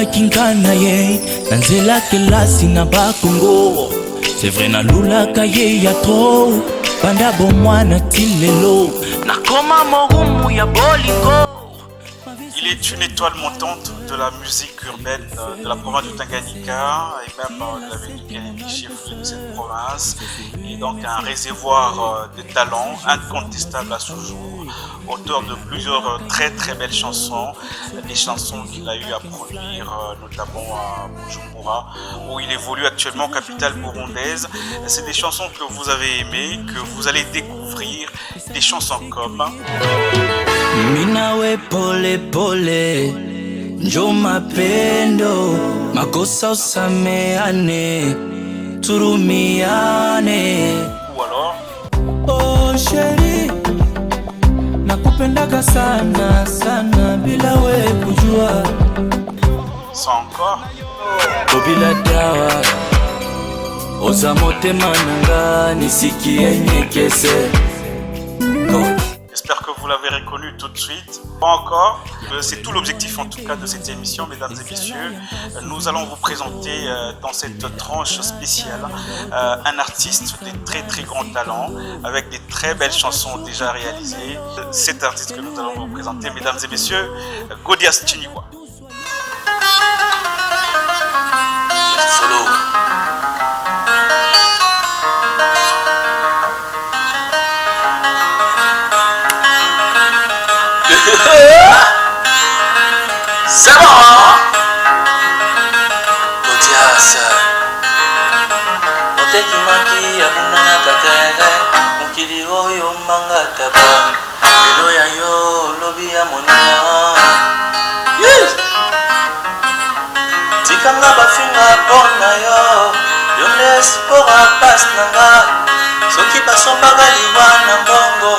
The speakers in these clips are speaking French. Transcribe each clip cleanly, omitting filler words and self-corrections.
kinkana ye nanzela kelasi na bakongo c'est vrai na lula kaye ya trop banda bomwana tilelo nakoma morumu ya bolingo. Il est une étoile montante de la musique urbaine de la province du Tanganyika et même de la ville du Kalemi, chef-lieu de cette province. Et donc un réservoir de talents incontestable à ce jour, auteur de plusieurs très très belles chansons, des chansons qu'il a eu à produire notamment à Bujumbura où il évolue actuellement en capitale burundaise. C'est des chansons que vous avez aimées, que vous allez découvrir, des chansons comme Minawe pole pole njo mapendo makosa usameane turumiane. Ou alors oh chérie nakupendaka sana sana bila we kujua. ça encore Bila dawa oza motema nanga nisikie nyekese. J'espère que vous l'avez reconnu tout de suite. Pas encore, c'est tout l'objectif en tout cas de cette émission, mesdames et messieurs. Nous allons vous présenter dans cette tranche spéciale un artiste de très très grand talent avec des très belles chansons déjà réalisées. Cet artiste que nous allons vous présenter, mesdames et messieurs, Godias Chinigwa. Solo. C'est bon, Godias oteki maki abunana katere mukili oyo manga taba lelo ya yo lobi ya monina tikanga bafinga pona yo yonde spora pas nanga soki basombaka liwa na mbongo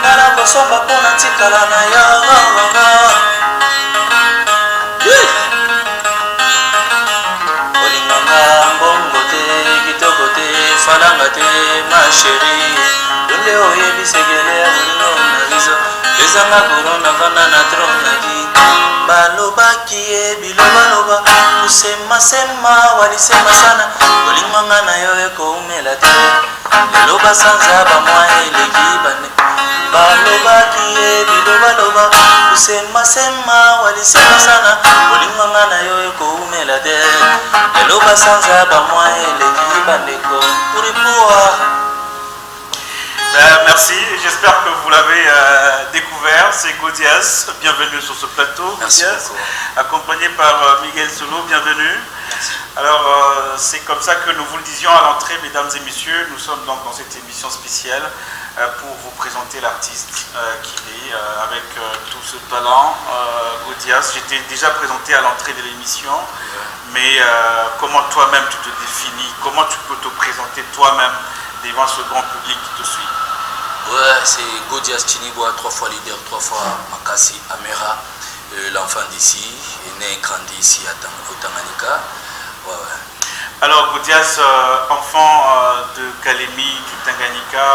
nana kosomba mpona tikala na yo. Olinganga mbongo te kitoko te falanga te ma chérie yonde oyebisegele ya bolingo na biso ezanga korona vanda na tronaki balobaki ye bilobaloba kusemasema walisema sana olinganga na yo ekoumela te lelo basanza bamwa eleki bane balobaki ye bilobaloba kusemasema walisema sana olinganga na yo ekoumela te lelo basanza bamwa eleki bandeko puripuwa. Merci, j'espère que vous l'avez découvert, c'est Godias, bienvenue sur ce plateau. Merci Godias, beaucoup. accompagné par Miguel Solo, bienvenue. Merci. Alors c'est comme ça que nous vous le disions à l'entrée, mesdames et messieurs, nous sommes donc dans cette émission spéciale pour vous présenter l'artiste qu'il est avec tout ce talent. Godias, j'étais déjà présenté à l'entrée de l'émission, mais comment toi-même tu te définis, comment tu peux te présenter toi-même devant ce grand public qui te suit? Ouais, c'est Godias Chinigwa, 3 fois leader, 3 fois Makasi Amera, l'enfant d'ici, est né et grandi ici au Tanganyika. Ouais, ouais. Alors Godias, enfant de Kalemi, du Tanganyika,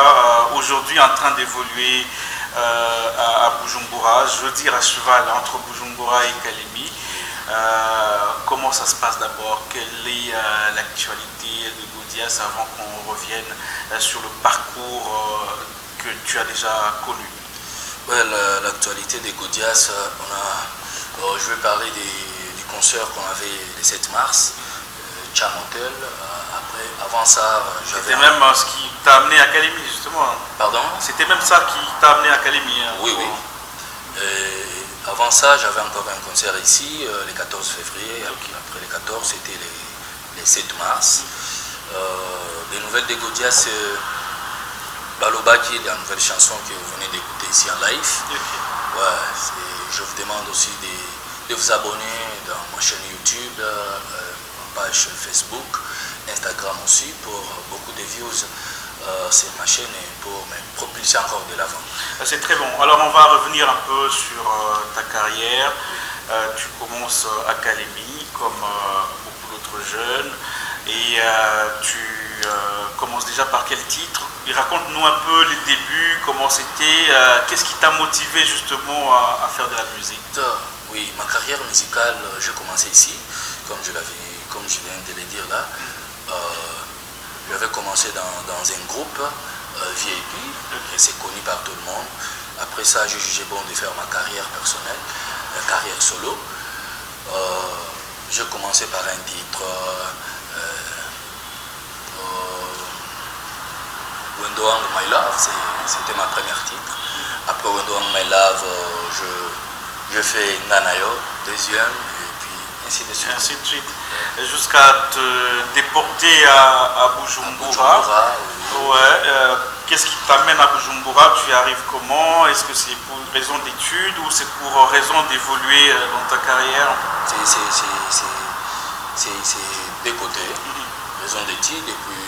aujourd'hui en train d'évoluer à Bujumbura, je veux dire à cheval entre Bujumbura et Kalemi. Comment ça se passe d'abord? Quelle est l'actualité de Godias avant qu'on revienne sur le parcours que tu as déjà connu? Ouais, l'actualité de Godias, je vais parler du concert qu'on avait le 7 mars, Cham Hotel. Après, avant ça, j'avais... C'était même ce qui t'a amené à Kalemi, justement. Pardon? C'était même ça qui t'a amené à Kalemi. Hein, oui, oui. Avant ça, j'avais encore un concert ici, le 14 février. Après le 14, c'était le 7 mars. Les nouvelles de Godias, Balobaki, la nouvelle chanson que vous venez d'écouter ici en live. Ouais, je vous demande aussi de vous abonner dans ma chaîne YouTube, ma page Facebook, Instagram aussi, pour beaucoup de views sur ma chaîne et pour me propulser encore de l'avant. C'est très bon. Alors on va revenir un peu sur ta carrière. Tu commences à Kalemi comme beaucoup d'autres jeunes et tu commences déjà par quel titre? Raconte-nous un peu les débuts, comment c'était, qu'est-ce qui t'a motivé justement à faire de la musique? Oui, ma carrière musicale, j'ai commencé ici. comme je viens de le dire là, j'avais commencé dans un groupe VIP, et c'est connu par tout le monde. Après ça, j'ai jugé bon de faire ma carrière personnelle, ma carrière solo. J'ai commencé par un titre Wendowang My Love, c'était ma première titre. Après Wendowang My Love, je fais Nganayo, deuxième, et puis ainsi de suite. Ainsi de suite. Jusqu'à te déporter à Bujumbura. Oui. Ouais. Qu'est-ce qui t'amène à Bujumbura? Tu y arrives comment? Est-ce que c'est pour raison d'études ou c'est pour raison d'évoluer dans ta carrière? C'est des côtés, raison d'études et puis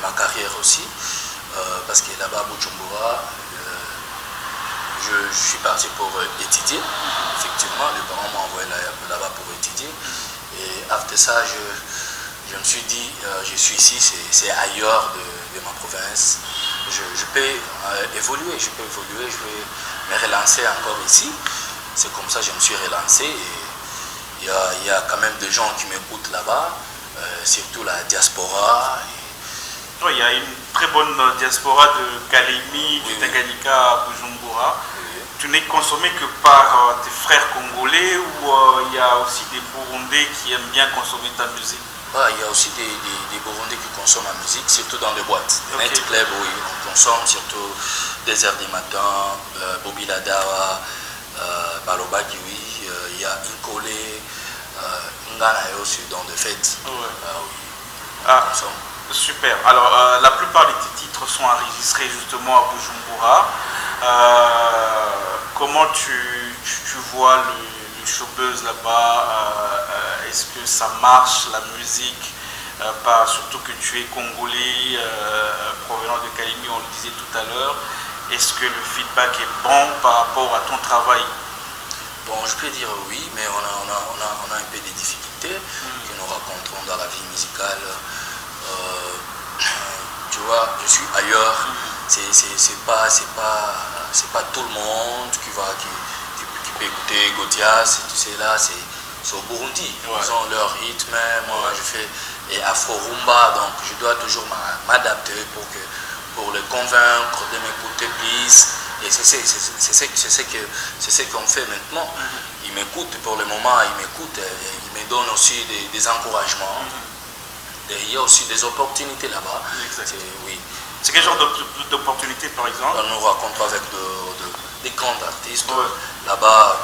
ma carrière aussi. Parce que là-bas à Bujumbura, je suis parti pour étudier. Effectivement, les parents m'ont envoyé là-bas pour étudier. Et après ça, je me suis dit, je suis ici, c'est ailleurs de ma province. Je peux évoluer, je vais me relancer encore ici. C'est comme ça que je me suis relancé. Et il y a quand même des gens qui m'écoutent là-bas, surtout la diaspora. Il y a une très bonne diaspora de Kalemi, du Tanganyika à Bujumbura. Oui. Tu n'es consommé que par tes frères congolais ou il y a aussi des Burundais qui aiment bien consommer ta musique? Il y a aussi des Burundais qui consomment la musique, surtout dans les boîtes. Des nightclubs, oui, on consomme surtout des heures du matin, Bobby Ladawa, Balobaki, oui, il y a Inkole, Nganayo aussi dans des fêtes. Ouais. Oui, on consomme. Super. Alors, la plupart de tes titres sont enregistrés justement à Bujumbura. Comment tu vois le showbuzz là-bas? Est-ce que ça marche, la musique? Surtout que tu es congolais, provenant de Kalemi, on le disait tout à l'heure. Est-ce que le feedback est bon par rapport à ton travail? Bon, je peux dire oui, mais on a un peu des difficultés que nous rencontrons dans la vie musicale. Tu vois, je suis ailleurs. C'est pas tout le monde qui peut écouter Godias, tu sais là, c'est au Burundi. Ils ont leur rythme, moi je fais et Afro Rumba, donc je dois toujours m'adapter pour les convaincre de m'écouter plus. Et c'est ce qu'on fait maintenant. Ils m'écoutent pour le moment, ils m'écoutent, ils me donnent aussi des encouragements. Et il y a aussi des opportunités là-bas. Oui. C'est quel genre d'opportunités par exemple? Nous rencontrons avec des grands artistes. Ouais. Là-bas,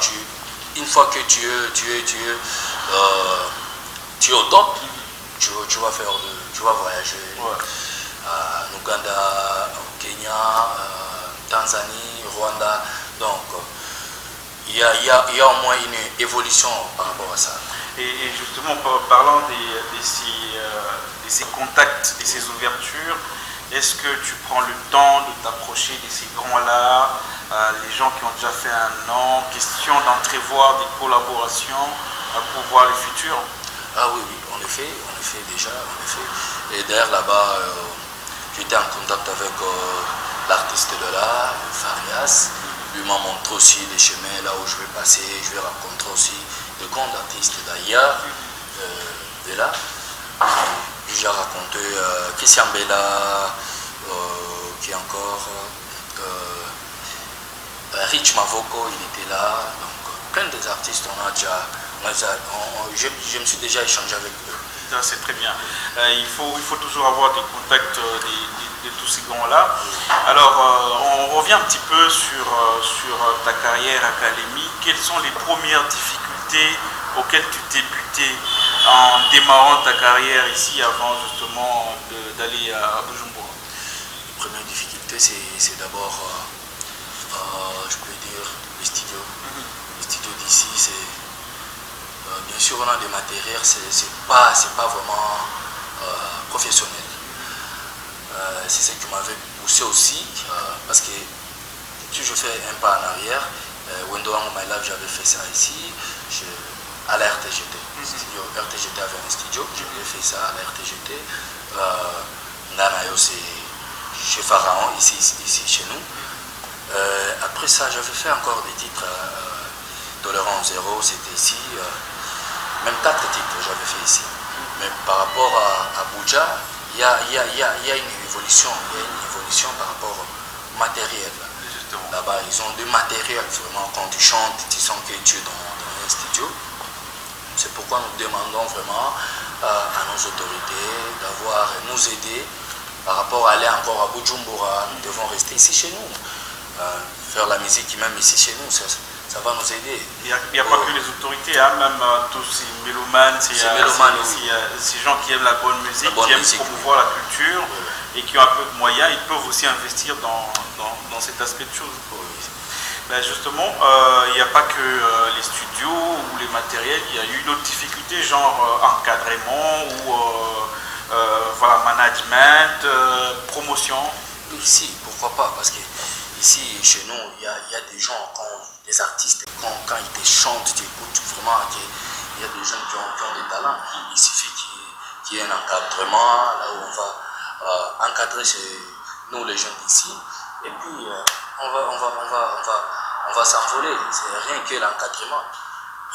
une fois que tu es au top, tu vas voyager à Ouganda, au Kenya, Tanzanie, Rwanda. Donc, il y a au moins une évolution par rapport à ça. Et justement, parlant de ces contacts, de ces ouvertures, est-ce que tu prends le temps de t'approcher de ces grands-là, les gens qui ont déjà fait un nom, question d'entrevoir des collaborations pour voir le futur? Ah oui, on le fait déjà, Et d'ailleurs là-bas, j'étais en contact avec l'artiste de là, Farias. Lui m'a montré aussi les chemins là où je vais passer, je vais rencontrer aussi de grands artistes d'ailleurs, de là. J'ai raconté Christian Bella, qui est encore Rich Mavoko, il était là. Donc plein des artistes, je me suis déjà échangé avec eux. C'est très bien. Il faut toujours avoir des contacts de tous ces grands-là. Alors, on revient un petit peu sur ta carrière à Kalemi. Quelles sont les premières difficultés auxquelles tu t'es buté en démarrant ta carrière ici avant justement d'aller à Bujumbura? La première difficulté, c'est d'abord, je peux dire, les studios. Les studios d'ici, bien sûr, on a des matériels, c'est pas vraiment professionnel. C'est ce qui m'avait poussé aussi, parce que si je fais un pas en arrière, Wendowang My Love, j'avais fait ça ici, à la RTGT. RTGT avait un studio, j'avais fait ça à la RTGT. Nganayo, c'est chez Pharaon, ici chez nous. Après ça, j'avais fait encore des titres. Tolérance Zéro, c'était ici. même 4 titres j'avais fait ici. Mais par rapport à Abuja, il y a une évolution, par rapport au matériel. Là-bas, ils ont du matériel vraiment. Quand tu chantes, tu sens que tu es dans un studio. C'est pourquoi nous demandons vraiment à nos autorités d'avoir nous aider par rapport à aller encore à Bujumbura. Nous devons rester ici chez nous, faire la musique même ici chez nous. Ça va nous aider. Il n'y a pas que les autorités, hein, même tous ces mélomanes, ces gens qui aiment la bonne musique, qui aiment promouvoir la culture et qui ont un peu de moyens, ils peuvent aussi investir dans cet aspect de choses. Ben justement, il n'y a pas que les studios ou les matériels, il y a eu d'autres difficultés, genre encadrement ou voilà, management, promotion. Ici, pourquoi pas, parce que ici, chez nous, il y a des gens, des artistes, quand ils te chantent, tu écoutes vraiment qu'il y a des jeunes qui ont des talents. Il suffit qu'il y ait un encadrement, là où on va encadrer nous, les jeunes d'ici, et puis on va s'envoler. C'est rien que l'encadrement,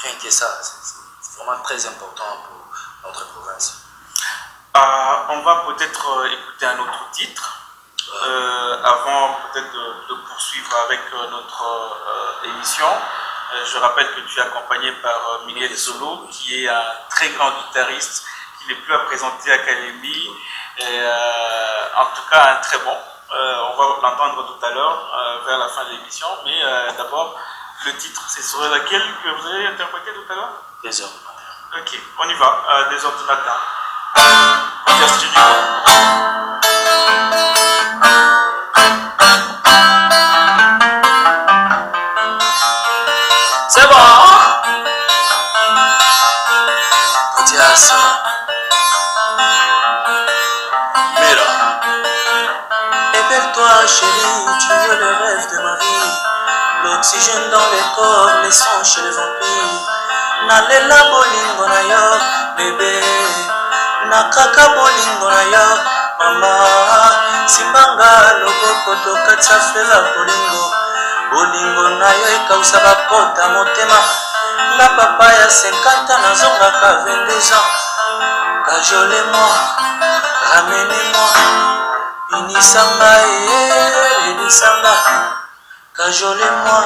rien que ça. C'est vraiment très important pour notre province. On va peut-être écouter un autre titre. Avant peut-être de poursuivre avec notre émission, je rappelle que tu es accompagné par Miguel Solo, qui est un très grand guitariste, qui n'est plus à présenter à Kalemi, et en tout cas un très bon. On va l'entendre tout à l'heure, vers la fin de l'émission, mais d'abord, le titre, c'est sur laquelle que vous avez interprété tout à l'heure? 2 heures du matin. Ok, on y va, 2 heures du matin. Studio. C'est bon. Odias. Mira. Éveille-toi chérie, tu es le rêve de ma vie. L'oxygène dans les corps, les sons chez les vampires. Nalela bolingo na yo, bébé. Nakaka bolingo na yo, mama. Simbanga loboko tokatsa fela bolingo. Bolingo na yo ekausa bapota motema. Na papa ya 50 nazongaka 22 ans. Cajolez-moi, ramenez-moi. Binisanga elisanga. Cajolez-moi,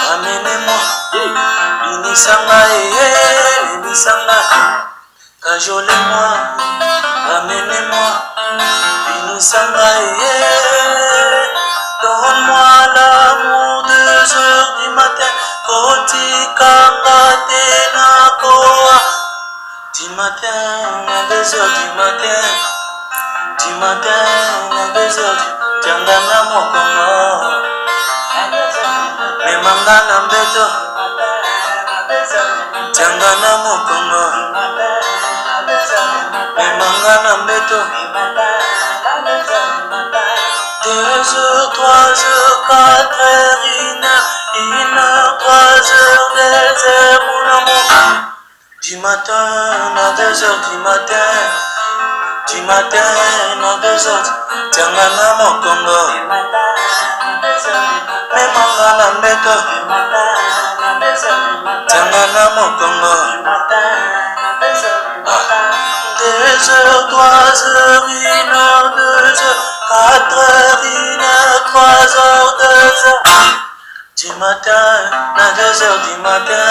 ramenez-moi. Binisanga elisanga. Cajolez-moi, ramenez-moi. Binisanga donne-moi l'amour 2 heures du matin. Koti kangate nakoa. Du matin à 2 heures du matin. Du matin à 2 heures du Tiangana mokongo. Memangana mbeto. Tiangana mokongo. Memangana mbeto. 2 heures, 3 heures, 4 heures, 1 heure, 3 heures, 2 heures, mon amour. Du matin à 2 heures du matin. Du matin à 2 heures. Tiangana mokongo. Memangana mbeto. Tiangana mokongo. 2 heures, 3 heures, 1 heure, 2 heures, 4 heures, 1 heure, 3 heures, 2 heures. Du matin à 2 heures du matin.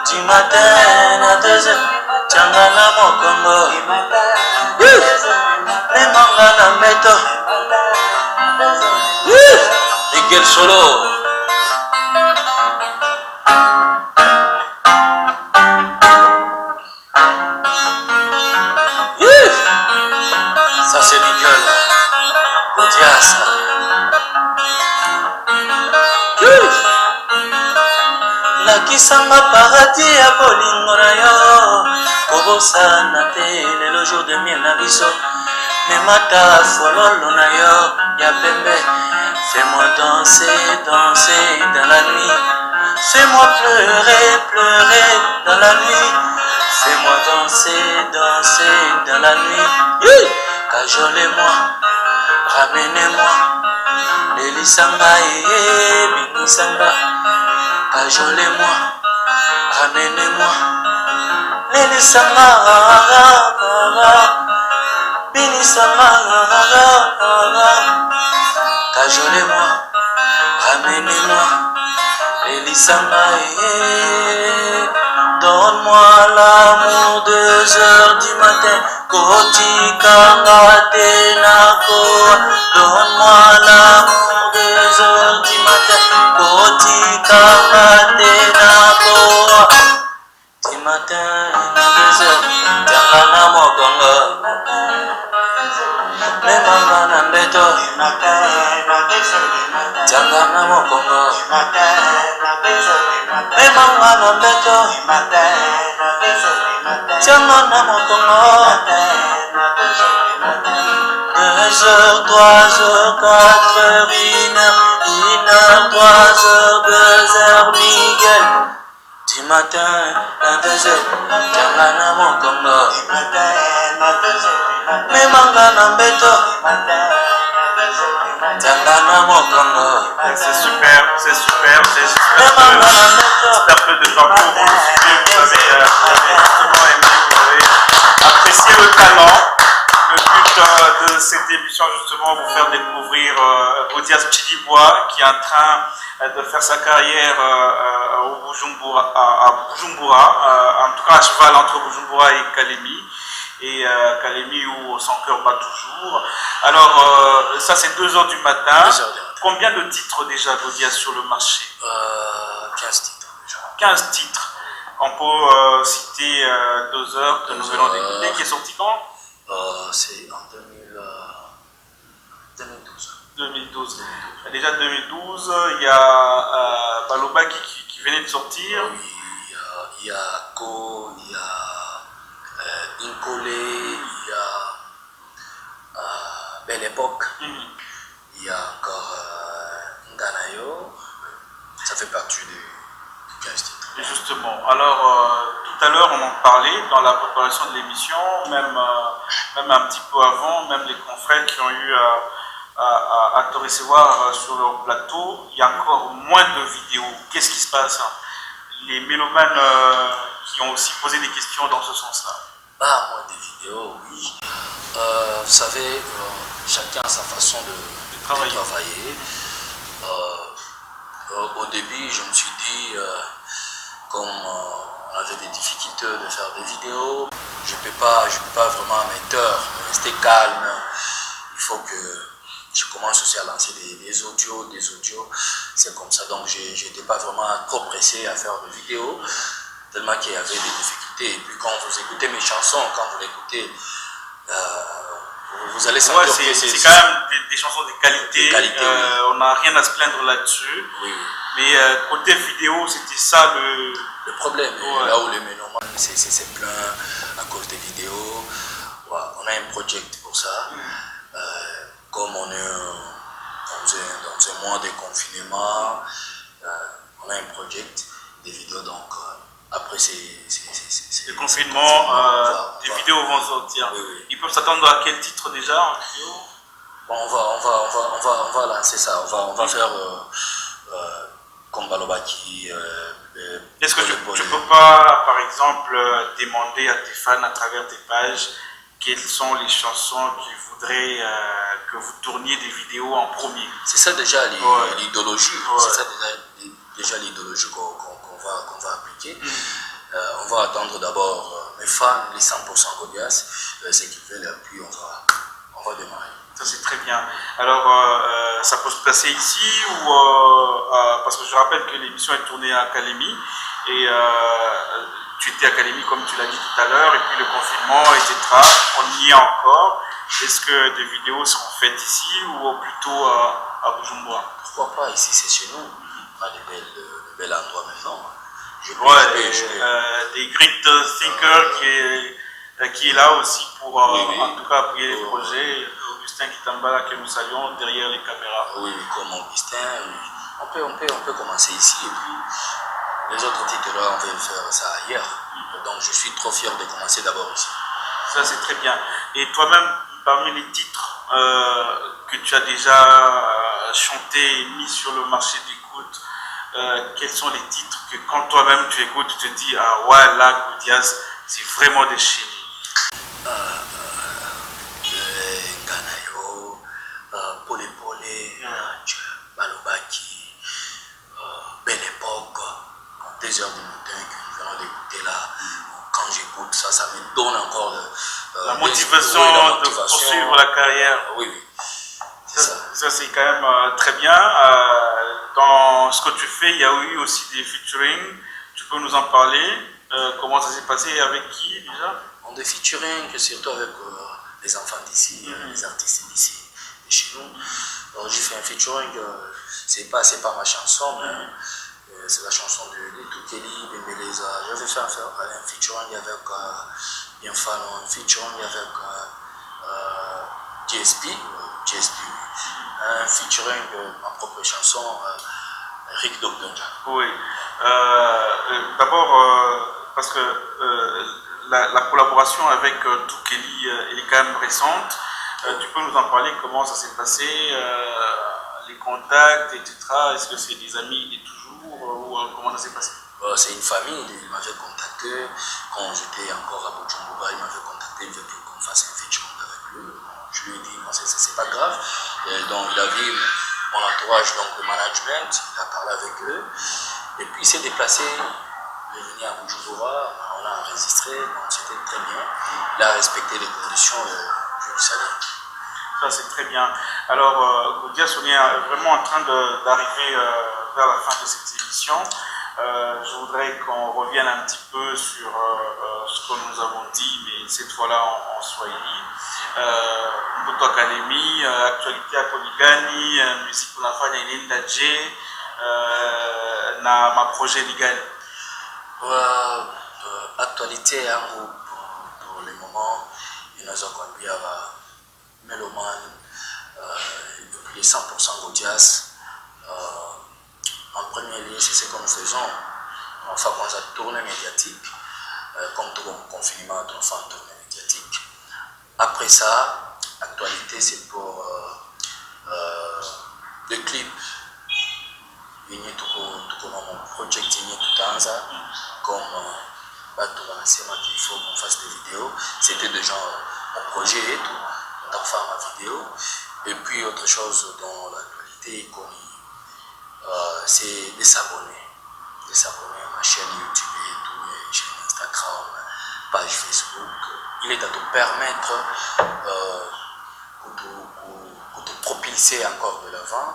Du matin à 2 heures. Tiangana mokongo. Memangana mbeto. Miguel Solo. Ça c'est Miguel Odias. Nakisanga paradis ya bolingo na yo. Kobosana te lelo jour de miel na biso. Memata fololo na yo ya pembe. Fais-moi danser, danser dans la nuit. Fais-moi pleurer, pleurer dans la nuit. Fais-moi danser, danser dans la nuit. Cajolez-moi, ramenez-moi. Elisanga binisanga. Cajolez-moi, ramenez-moi. Bénissama, bénissama, cajolez-moi, ramenez-moi, Bénissama, donne-moi l'amour 2 heures du matin, Koti Kangate Nako, donne-moi l'amour 2 heures du matin, Koti Kangate Nako. Du matin, 2 heures, Tiangana Mokongo, Memanga Nambeto, Tiangana Mokongo, Memanga Nambeto, Tiangana Mokongo, 2 heures, 3 heures, 4 heures, 1 heure, 1 heure, 3 heures, 2 heures, Miguel. Du matin à 2 heures, Tiangana Mokongo, Memanga Nambeto, Tiangana Mokongo. C'est super, j'espère peu de temps pour vous suivre. Vous avez justement aimé, vous avez apprécié le talent. Le but de cette émission, justement, vous faire découvrir Gaudias Chidibois, qui est en train de faire sa carrière au Bujumbura, à Bujumbura, en tout cas à cheval entre Bujumbura et Kalemi. Et Kalemi où son cœur bat toujours. Alors, ça c'est 2 heures du matin. 2 heures du matin. Combien de titres déjà Gaudias sur le marché? 15 titres déjà. 15 titres. On peut citer 2 heures que nous venons d'écouter, qui est sorti quand? C'est en 2012. 2012. Déjà 2012, il y a Baloba qui venait de sortir. Oui, il y a Ko, il y a Inkole, il y a Belle Époque, il y a encore Nganayo. Ça fait partie du 15 titres. Et justement, alors tout à l'heure on en parlait dans la préparation de l'émission, même un petit peu avant, même les confrères qui ont eu à te recevoir sur leur plateau, il y a encore moins de vidéos. Qu'est-ce qui se passe? Les mélomanes qui ont aussi posé des questions dans ce sens-là. Ah, moins des vidéos, oui. Vous savez, chacun a sa façon de travailler. Au début, je me suis dit, comme on avait des difficultés de faire des vidéos, je ne peux pas vraiment à mes heures rester calme. Il faut que je commence aussi à lancer des audios. C'est comme ça. Donc, je n'étais pas vraiment trop pressé à faire des vidéos, tellement qu'il y avait des difficultés. Et puis, quand vous écoutez mes chansons, quand vous l'écoutez, vous allez sentir que c'est quand même des chansons de qualité. Oui. On n'a rien à se plaindre là-dessus. Oui. Mais côté vidéo, c'était ça le problème. Ouais. Là où les mélomanes c'est plein à cause des vidéos. Ouais, on a un project pour ça. Comme on est dans un mois de confinement, on a un project des vidéos. Donc après le confinement, des vidéos vont sortir. Oui. Ils peuvent s'attendre à quel titre déjà en vidéo? Bon, on va lancer ça. On va faire comme Balobaki. Est-ce que tu ne peux pas, par exemple, demander à tes fans à travers tes pages quelles sont les chansons qu'ils voudraient que vous tourniez des vidéos en premier? C'est ça déjà l'idéologie. Ouais. C'est ça déjà l'idéologie qu'on va appliquer. On va attendre d'abord mes fans, les 100% Gaudias, ce qu'ils veulent, puis on va démarrer. Ça c'est très bien. Alors, ça peut se passer ici ou parce que je rappelle que l'émission est tournée à Kalemi et tu étais à Kalemi comme tu l'as dit tout à l'heure et puis le confinement, etc. On y est encore. Est-ce que des vidéos seront faites ici ou plutôt à Bujumbura? Pourquoi pas, ici c'est chez nous. On a de belles endroits maintenant. Des great thinkers qui est là aussi pour en tout cas appuyer les projets. Augustin Kitambala que nous saluons derrière les caméras. Oui, comme Augustin, on peut commencer ici et puis les autres titres là on va faire ça ailleurs. Donc je suis trop fier de commencer d'abord ici. Ça c'est très bien. Et toi-même, parmi les titres que tu as déjà chantés et mis sur le marché d'écoute, quels sont les titres que quand toi-même tu écoutes, tu te dis ah ouais là Gaudias c'est vraiment déchiré. Nganayo, Pole Balobaki, Belle Époque, 2 heures du matin que nous venons d'écouter là. Quand j'écoute ça, ça me donne encore la motivation de poursuivre la carrière. Oui. Ça c'est quand même très bien. Dans ce que tu fais, il y a eu aussi des featuring. Tu peux nous en parler? Comment ça s'est passé? Avec qui déjà? Des featuring, surtout avec les enfants d'ici, les artistes d'ici, de chez nous. J'ai fait un featuring, c'est pas ma chanson, mais c'est la chanson de Toukeli, de Meleza. J'avais fait un featuring avec Bienfano, un featuring avec GSP, un featuring de ma propre chanson, Rick Dogdonja. Oui. D'abord, parce que la collaboration avec Toukeli elle est quand même récente. Tu peux nous en parler? Comment ça s'est passé? Les contacts, etc. Est-ce que c'est des amis de toujours ou comment ça s'est passé? C'est une famille. Il m'avait contacté quand j'étais encore à Bujumbura. Il m'avait contacté, il veut qu'on fasse un featuring avec lui. Je lui ai dit, c'est pas grave. Et donc il a vu mon entourage, donc le management, il a parlé avec eux. Et puis il s'est déplacé, il est venu à Bujumbura, on a enregistré, donc c'était très bien. Il a respecté les conditions, je lui salue. Ça c'est très bien. Alors, Godias, on est vraiment en train d'arriver vers la fin de cette émission. Je voudrais qu'on revienne un petit peu sur ce que nous avons dit, mais cette fois-là en Swahili. Mbuto Academy, actualité à Koligani, musique pour l'enfant inaenda je na maprojet ligani. Actualité yangu pour le moment inaweza kuambia Meloman, les 100% Godias. En premier lieu, c'est ce que nous faisons. Enfin, quand ça tourne médiatique, comme tout confinement, on fait un tournée médiatique. Après ça, actualité, c'est pour le clip. Il y a tout mon projet, il y a tout ça, comme il faut qu'on fasse des vidéos. C'était déjà mon projet et tout. On a fait ma vidéo. Et puis, autre chose dans l'actualité, c'est de s'abonner à ma chaîne YouTube et tout, chaîne Instagram, page Facebook. Il est à te permettre de te propulser encore de l'avant.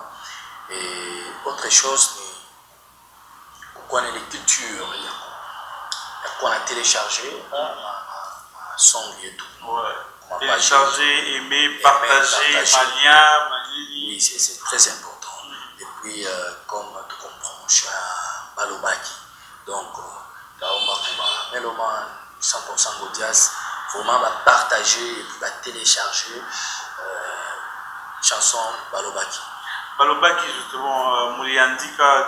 Et autre chose, pourquoi on est les cultures, il y a quoi on a téléchargé, son et tout. Ouais. Télécharger, aimer, partager, malien, malili. Oui, c'est très important. Et puis, comme tu comprends, je suis un Balobaki. Donc, là, on va Meloman, 100% Godias, vraiment partager et puis télécharger chanson Balobaki. Balobaki, justement, Mouliandika,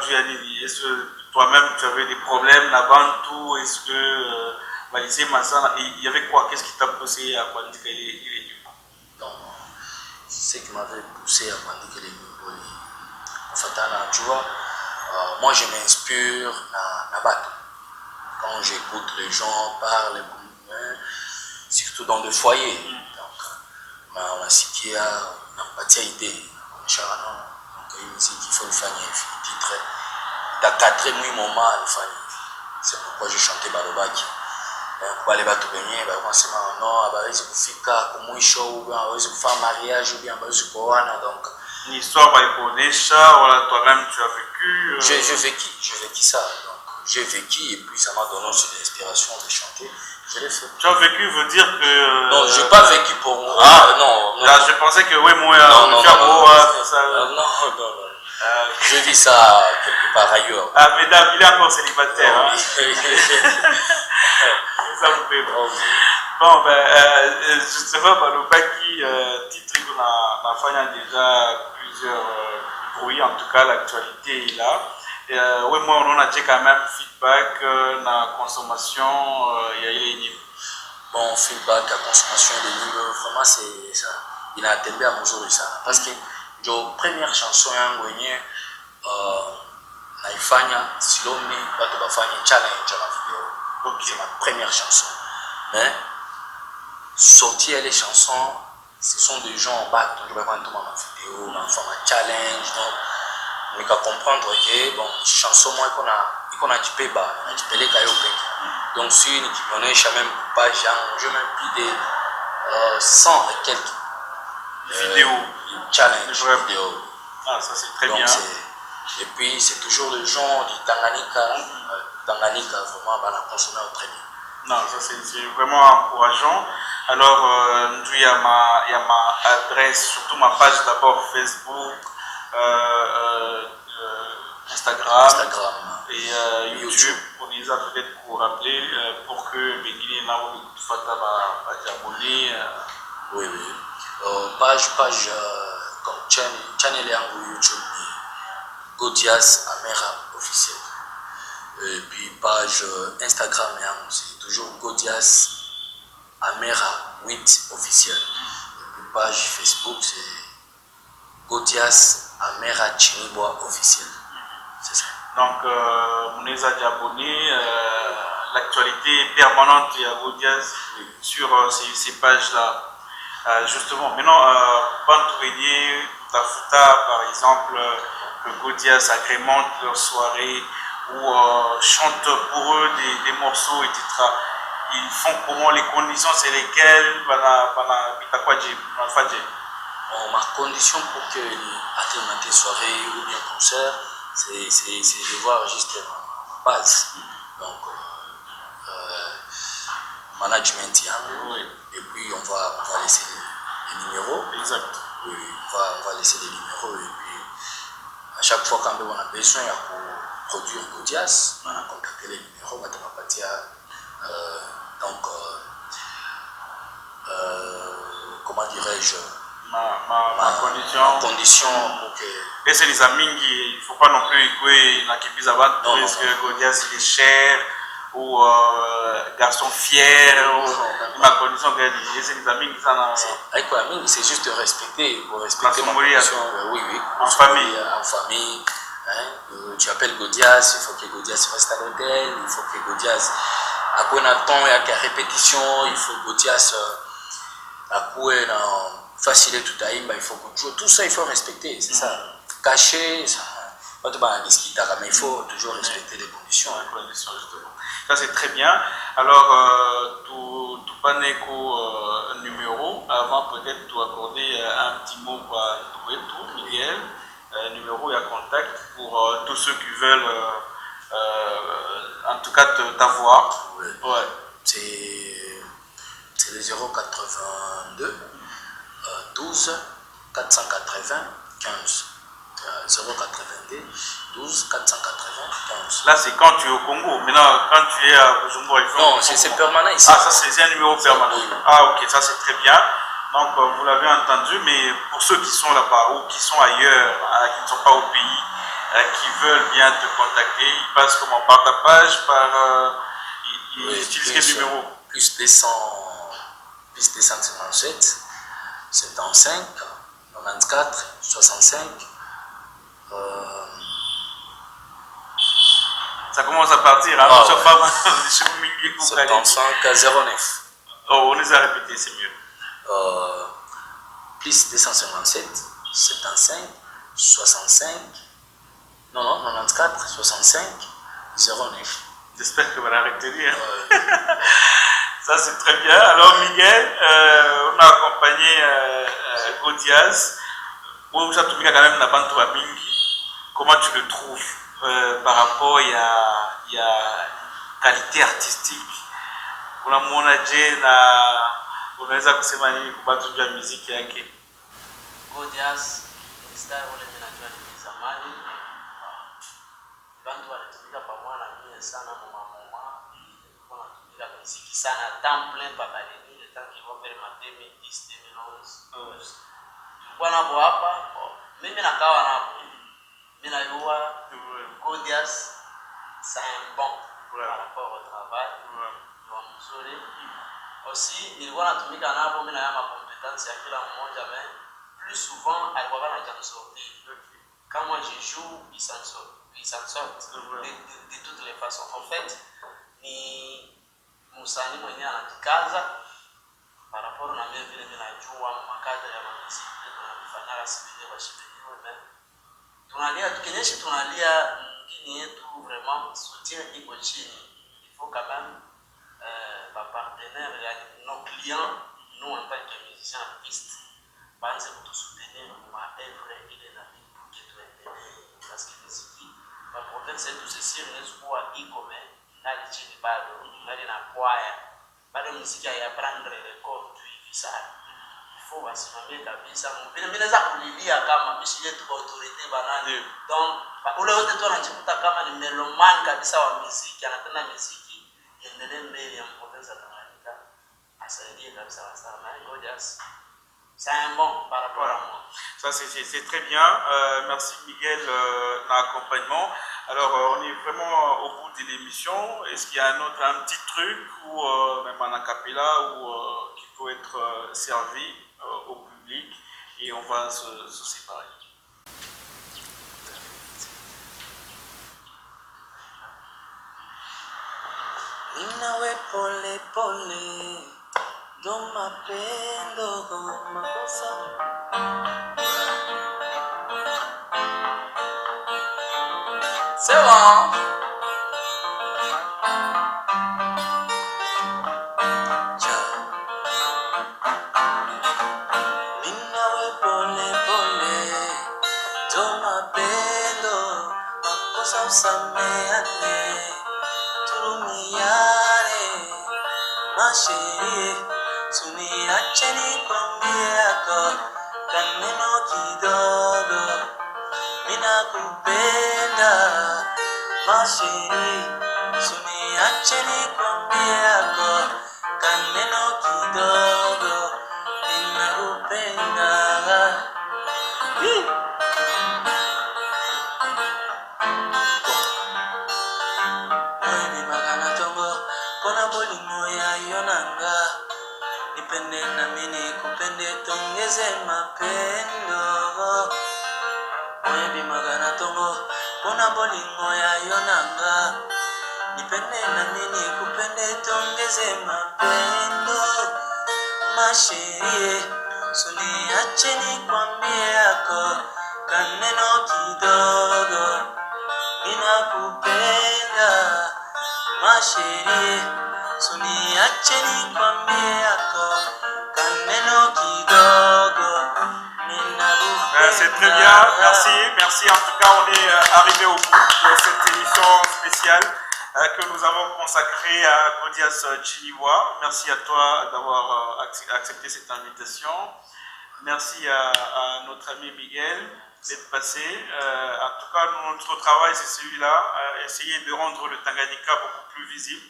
est-ce que toi-même tu avais des problèmes là-bas, tout? Est-ce que il y avait quoi? Qu'est-ce qui t'a poussé à Bandika Donc, ce qui m'avait poussé à Bandika les Miboli, tu vois, moi je m'inspire à Bato. Quand j'écoute les gens parler, surtout dans le foyer. Donc, on a Sikia, on a pas idée. Donc, il me dit qu'il faut le faire un titre. T'as 4 moments, c'est pourquoi j'ai chanté Balobaki. Kwa les bateaux baignés, non, mariage ou bien donc une histoire voilà, toi-même tu as vécu. J'ai vécu ça, donc j'ai vécu et puis ça m'a donné aussi l'inspiration de chanter. Je l'ai fait. Tu as vécu veut dire que. Non, j'ai pas vécu pour moi. Non. Là, je pensais que oui, moi, non. Je vis ça quelque part ailleurs. Ah, mesdames, il est encore célibataire. Oh, oui. Ça me fait bon. Bon, justement, Balobaki, titre qu'on a fait déjà plusieurs bruits, en tout cas, l'actualité est là. Oui, moi, on a déjà quand même feedback dans la consommation, il y a les niveaux. Bon, feedback, la consommation des niveaux, vraiment, c'est ça. Il a attendu à mesure de ça. Parce que la première chanson, naifanya Silomi, bato bafanya challenge à la vidéo. Okay. C'est ma première chanson. Mais sortir les chansons, ce sont des gens en bas, donc je vais prendre ma vidéo, ma challenge, donc on va comprendre que bon, chanson moi qu'on a typé bas, on a typé les cailloux. Donc si on a même pas je même plus de 100 et quelques vidéos, challenge vidéo. Ah, ça c'est très donc, bien. Et puis c'est toujours le genre du Tanganyika, Tanganyika vraiment va la consommer très bien. Non, ça c'est vraiment encourageant. Alors, il y a ma adresse, surtout ma page d'abord Facebook, Instagram et YouTube. On les a peut-être pour rappeler pour que Begini n'a pas abonné. Oui. Page comme channel YouTube, Godias Amera officiel. Et puis page Instagram, c'est toujours Godias Amera 8 officiel. Et puis page Facebook, c'est Godias Amera Chiniboa officiel. C'est ça. Donc, on les a déjà abonnés. L'actualité permanente de Godias sur ces pages-là. Justement, maintenant, Bantouré, Tafuta, par exemple, que Godias agrémente leur soirée ou chantent pour eux des morceaux, etc. Ils font comment, les conditions, c'est lesquelles Ma condition pour que les soirée ou bien concert, c'est de voir juste ma base. Donc, management, et puis on va laisser les numéros. Exact. Oui, on va laisser les numéros. Et puis, à chaque fois quand on a besoin pour produire Godias, on a contacté les numéros, on va partir. Donc, comment dirais-je, ma condition pour que... Et c'est les amis, il ne faut pas non plus écouer la Kipizaba, est-ce que Godias il est cher ou garçon fier, ou ma condition que c'est les amis qui sont avec la mine, c'est juste de respecter, pour respecter ma condition. Oui. En famille. En famille. Tu appelles Godias, il faut que Godias reste à l'hôtel, il faut que Godias à quoi on attend, il y a qu'à répétition, il faut Godias à quoi facile tout à il faut tout ça il faut respecter, c'est ça. Cacher, ça pas de discuter, mais il faut toujours respecter les conditions. Ça c'est très bien. Alors, tout panéco numéro, avant peut-être de accorder un petit mot à tout, Miguel, numéro et à contact pour tous ceux qui veulent en tout cas t'avoir. Oui. Ouais. C'est le 082 12 480 15. 082 12 480 15. Là, c'est quand tu es au Congo. Maintenant, quand tu es à Bujumbura, il faut. Non, c'est permanent ici. Ah, ça, c'est un numéro permanent. Oui. Ah, ok, ça, c'est très bien. Donc, vous l'avez entendu, mais pour ceux qui sont là-bas ou qui sont ailleurs, qui ne sont pas au pays, qui veulent bien te contacter, ils passent comment? Par ta page, ils utilisent quel numéro? Plus 257 75 94 65. Ça commence à partir, hein? 75 09. Oh, on les a répétés, c'est mieux. Plus 257 75 65 94 65 09. J'espère que vous allez retenir. Ça, c'est très bien. Alors, Miguel, on a accompagné Godias. Vous avez quand même la bande de Mingi. Comment tu le trouves par rapport à qualité artistique? On a monagé unaweza kusema nini kuhusu juu ya muziki yake? Godias ni star ule ninajua ni zamani. Bantu wanatumika pamoja na mimi sana mama. Wanatumika muziki sana temps plein baba ni le temps qui va vers ma 2010 2011. Tulikuwa nabo hapa. Mimi nakawa nabo. Mimi najua Godias c'est un bon par rapport au travail. Mzuri. Aussi, nilikuwa natumika nabo mimi na ya makompetensi ya kila mmoja, mais plus souvent alikuwa anajam sortir. Quand moi je joue, il s'en sort de toutes les façons. En fait, ni msanii mwenyewe anajikaza par rapport na mimi vile mimi najua makadri ya muziki tunafanya sivile kwa shibeni tunalia tukinyesha tunalia mjini yetu vraiment soutien iko chini il faut quand même ba partenaires ya nos clients nous en tant que musiciens artistes banze kutusoutenir ma œuvre ile na pour que tuendelee parce que muziki ba problème c'est tout ceci inaweza iko mais ndani chini bado ndani na kwaya bado muziki ya prendre record tu hivi sana faut wasimamie kabisa mvile mimi naweza kulilia kama mishi yetu kwa autorité banani donc ule wote tu anajikuta kama ni meloman kabisa wa muziki anapenda muziki endelee mbele ya province ya Tanganyika asaidie kabisa sana ngojas c'est un bon par rapport à moi. Ça c'est très bien. Merci Miguel l'accompagnement. Alors on est vraiment au bout de l'émission. Est-ce qu'il y a un petit truc ou même en acapella ou qui peut être servi au public et on va se séparer. Ninawe pole pole do mapendo makosa c'est bon Ninawe pole pole do mapendo makosa usameane turumiane Mashiri, suniache nikwambie yako kaneno kidogo mina kupenda Mashiri, suniache nikwambie yako kaneno kidogo mina kupenda Kona bolingo ya yonanga Nipende na mini kupende tongeze mapendo Oye bimagana tongo Kona bolingo ya yonanga Nipende na mini kupende tongeze mapendo Masherie Suniache nikwambie yako kaneno kidogo Ninakupenda Mashiri, suniache nikwambie yako kaneno kidogo C'est très bien, merci. En tout cas, on est arrivé au bout de cette émission spéciale que nous avons consacrée à Gaudias Chiniwa. Merci à toi d'avoir accepté cette invitation. Merci à notre ami Miguel d'être passé. En tout cas, notre travail, c'est celui-là, essayer de rendre le Tanganyika beaucoup plus visible,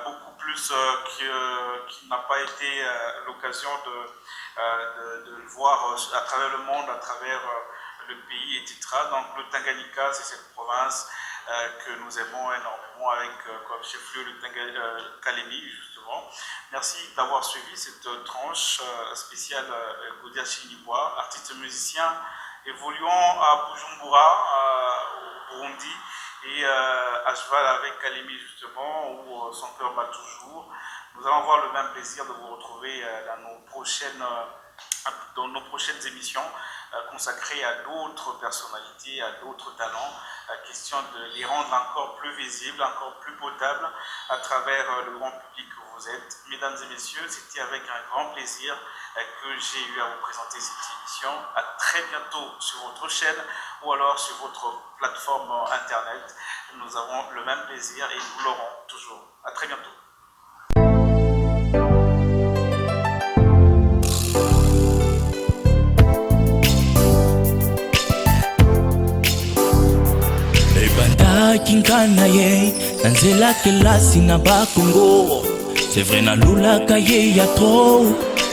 beaucoup plus qu'il n'a pas été l'occasion de le voir à travers le monde, à travers le pays, etc. Donc le Tanganyika, c'est cette province que nous aimons énormément avec comme chef-lieu le Kalemi, justement. Merci d'avoir suivi cette tranche spéciale Gaudias Chiniwa, artiste musicien évoluant à Bujumbura, au Burundi, et à cheval avec Kalemi justement, où son cœur bat toujours. Nous allons avoir le même plaisir de vous retrouver dans nos prochaines émissions consacrées à d'autres personnalités, à d'autres talents, question de les rendre encore plus visibles, encore plus potables à travers le grand public que vous êtes. Mesdames et messieurs, c'était avec un grand plaisir que j'ai eu à vous présenter cette émission. À très bientôt sur votre chaîne ou alors sur votre plateforme internet. Nous avons le même plaisir et nous l'aurons toujours. À très bientôt. Kinkana ye nanzela kelasi na bakongo c'est vrai na lulaka ye ya tro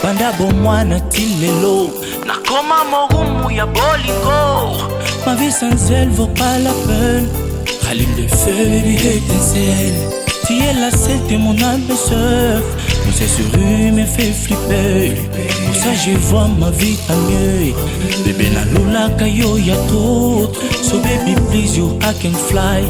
banda bomwana tilelo nakoma morumu ya bolingo ma vie sans elle vaut pas la peine rallume le feu baby étincelle tu es la seule de mon âme sœur nous c'est sur rue me fait flipper pour ça je vois ma vie à mieux bébé na lulaka yo ya tro so baby please you I can fly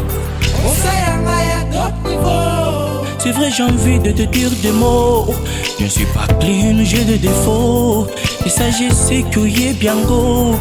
Osayanga ya top niveau C'est vrai, j'ai envie de te dire des mots. Je ne suis pas clean, j'ai des défauts. Et ça, je sais qu'il y est bien go.